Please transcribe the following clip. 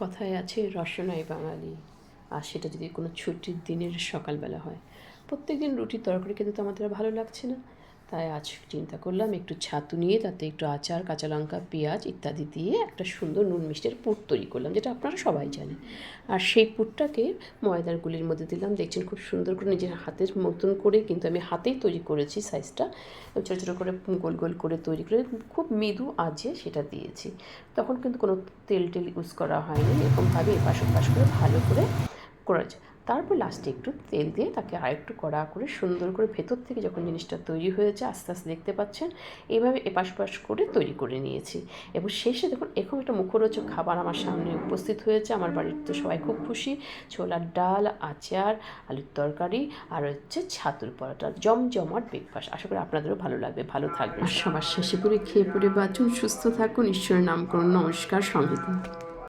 কথায় আছে রসনাই বাঙালি, আর সেটা যদি কোনো ছুটির দিনের সকালবেলা হয়। প্রত্যেকদিন রুটি তরকারি খেতে তো আমাদের আর ভালো লাগছে না, তাই আজ চিন্তা করলাম একটু ছাতু নিয়ে তাতে একটু আচার, কাঁচা লঙ্কা, পেঁয়াজ ইত্যাদি দিয়ে একটা সুন্দর নুন মিষ্টির পুর তৈরি করলাম, যেটা আপনারা সবাই জানেন। আর সেই পুরটাকে ময়দার গুলির মধ্যে দিলাম। দেখছেন খুব সুন্দর করে নিজের হাতের মতন করে, কিন্তু আমি হাতেই তৈরি করেছি সাইজটা, ছোটো ছোটো করে গোল গোল করে তৈরি করে খুব মৃদু আঁচে সেটা দিয়েছি। তখন কিন্তু কোনো তেল টেল ইউজ করা হয়নি। এরকমভাবে এপাশ ওপাশ করে ভালো করে করেছে। তারপর লাস্টে একটু তেল দিয়ে তাকে আরেকটু কড়া করে সুন্দর করে ভেতর থেকে যখন জিনিসটা তৈরি হয়েছে আস্তে আস্তে দেখতে পাচ্ছেন, এইভাবে এপাশ ওপাশ করে তৈরি করে নিয়েছি। এবং শেষে দেখুন এরকম একটা মুখরোচক খাবার আমার সামনে উপস্থিত হয়েছে। আমার বাড়ির তো সবাই খুব খুশি। ছোলার ডাল, আচার, আলুর তরকারি আর হচ্ছে ছাতুর পরোটা, জমজমাট ব্রেকফাস্ট। আশা করি আপনাদেরও ভালো লাগবে। ভালো থাকবেন। সবার শেষে করে খেয়ে পরে বাঁচুন, সুস্থ থাকুন, ঈশ্বরের নাম করুন। নমস্কার, সংহিতা।